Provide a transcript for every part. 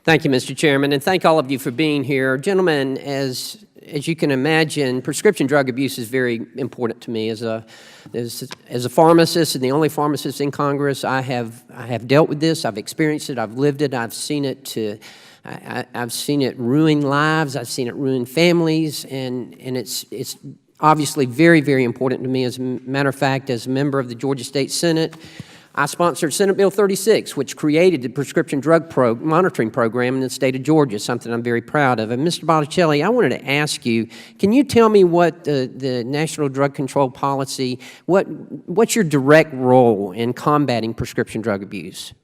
Thank you, Mr. Chairman, and thank all of you for being here. Gentlemen, as you can imagine, prescription drug abuse is very important to me. As a pharmacist and the only pharmacist in Congress, I have dealt with this. I've experienced it. I've lived it. I've seen it I've seen it ruin lives. I've seen it ruin families, and it's obviously very, very important to me. As a matter of fact, as a member of the Georgia State Senate, I sponsored Senate Bill 36, which created the prescription drug monitoring program in the state of Georgia, something I'm very proud of. And Mr. Botticelli, I wanted to ask you, can you tell me what the National Drug Control Policy, what's your direct role in combating prescription drug abuse?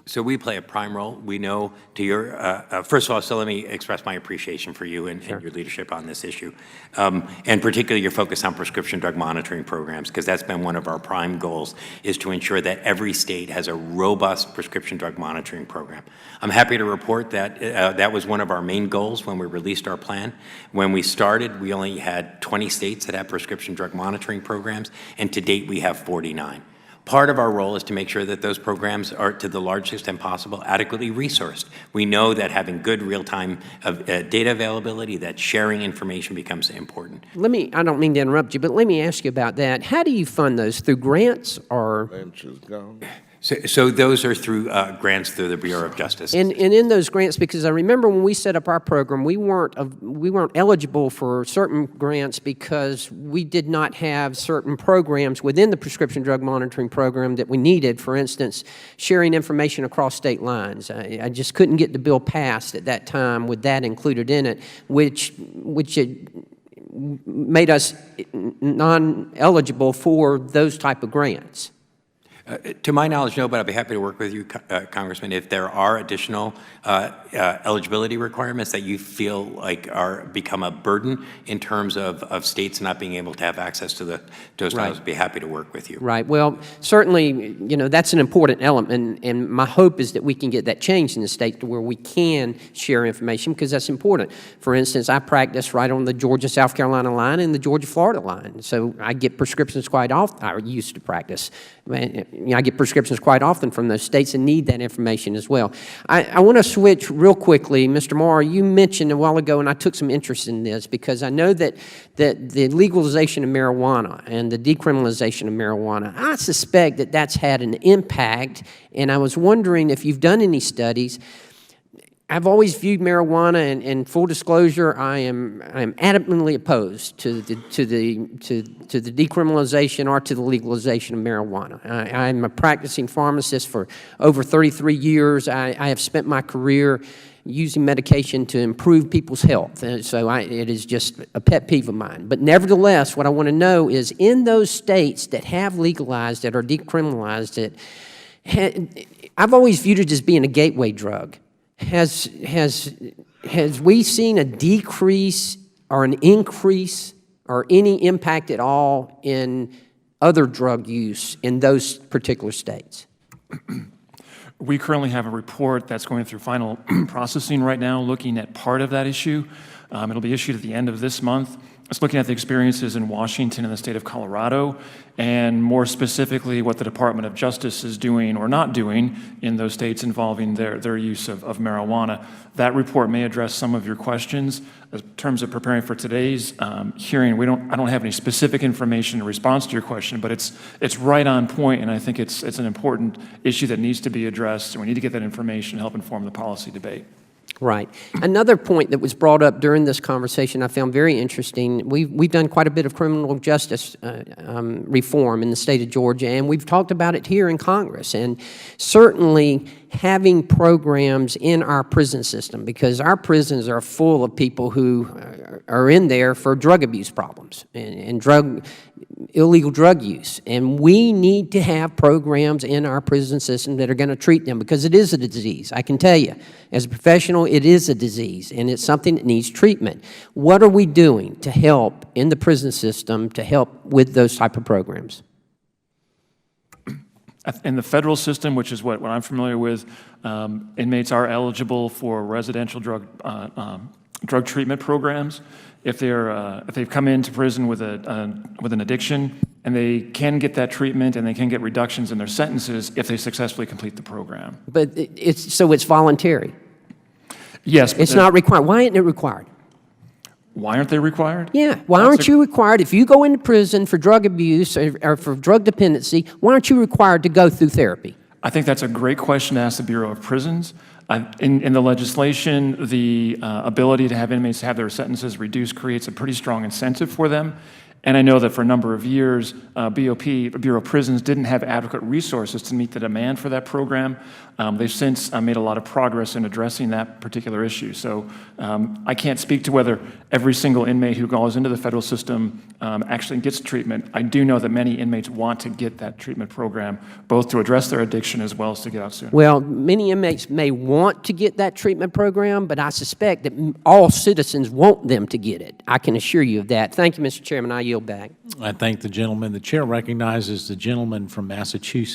So we play a prime role. We know to your, first of all, so let me express my appreciation for you and your leadership on this issue, and particularly your focus on prescription drug monitoring programs, because that's been one of our prime goals, is to ensure that every state has a robust prescription drug monitoring program. I'm happy to report that that was one of our main goals when we released our plan. When we started, we only had 20 states that had prescription drug monitoring programs, and to date we have 49. Part of our role is to make sure that those programs are, to the largest extent possible, adequately resourced. We know that having good real-time data availability, that sharing information becomes important. I don't mean to interrupt you, but let me ask you about that. How do you fund those? Through grants or? So those are through grants through the Bureau of Justice. And in those grants, because I remember when we set up our program, we weren't eligible for certain grants because we did not have certain programs within the prescription drug monitoring program that we needed. For instance, sharing information across state lines. I just couldn't get the bill passed at that time with that included in it, which it made us non-eligible for those type of grants. To my knowledge, no, but I'd be happy to work with you, Congressman, if there are additional eligibility requirements that you feel like become a burden in terms of states not being able to have access to those dollars. I'd be happy to work with you. Right. Well, certainly, that's an important element, and my hope is that we can get that changed in the state to where we can share information, because that's important. For instance, I practice right on the Georgia-South Carolina line and the Georgia-Florida line, so I get prescriptions quite often. I used to practice. I get prescriptions quite often from those states and need that information as well. I want to switch real quickly. Mr. Moore, you mentioned a while ago, and I took some interest in this because I know that the legalization of marijuana and the decriminalization of marijuana, I suspect that that's had an impact, and I was wondering if you've done any studies. I've always viewed marijuana, and full disclosure, I am adamantly opposed to the decriminalization or to the legalization of marijuana. I'm a practicing pharmacist for over 33 years. I have spent my career using medication to improve people's health, and so it is just a pet peeve of mine. But nevertheless, what I want to know is, in those states that have legalized it or decriminalized it, I've always viewed it as being a gateway drug. Has we seen a decrease or an increase or any impact at all in other drug use in those particular states? We currently have a report that's going through final processing right now, looking at part of that issue. It'll be issued at the end of this month. It's looking at the experiences in Washington and the state of Colorado, and more specifically what the Department of Justice is doing or not doing in those states involving their use of marijuana. That report may address some of your questions. In terms of preparing for today's hearing, I don't have any specific information in response to your question, but it's right on point, and I think it's an important issue that needs to be addressed, and we need to get that information to help inform the policy debate. Right. Another point that was brought up during this conversation I found very interesting. We've done quite a bit of criminal justice reform in the state of Georgia, and we've talked about it here in Congress. And certainly having programs in our prison system, because our prisons are full of people who are in there for drug abuse problems and illegal drug use. And we need to have programs in our prison system that are going to treat them, because it is a disease. I can tell you, as a professional, it is a disease, and it's something that needs treatment. What are we doing to help in the prison system to help with those type of programs? In the federal system, which is what I'm familiar with, inmates are eligible for residential drug treatment programs. If they've come into prison with an addiction, and they can get that treatment, and they can get reductions in their sentences if they successfully complete the program. But it's voluntary. Yes, but It's not required. Why isn't it required? why aren't they required? Yeah, why aren't you required, if you go into prison for drug abuse or for drug dependency, why aren't you required to go through therapy? I think that's a great question to ask the Bureau of Prisons. In the legislation, the ability to have inmates have their sentences reduced creates a pretty strong incentive for them. And I know that for a number of years, BOP, Bureau of Prisons, didn't have adequate resources to meet the demand for that program. They've since made a lot of progress in addressing that particular issue. So I can't speak to whether every single inmate who goes into the federal system actually gets treatment. I do know that many inmates want to get that treatment program, both to address their addiction as well as to get out sooner. Well, many inmates may want to get that treatment program, but I suspect that all citizens want them to get it. I can assure you of that. Thank you, Mr. Chairman. I yield back. I thank the gentleman. The chair recognizes the gentleman from Massachusetts.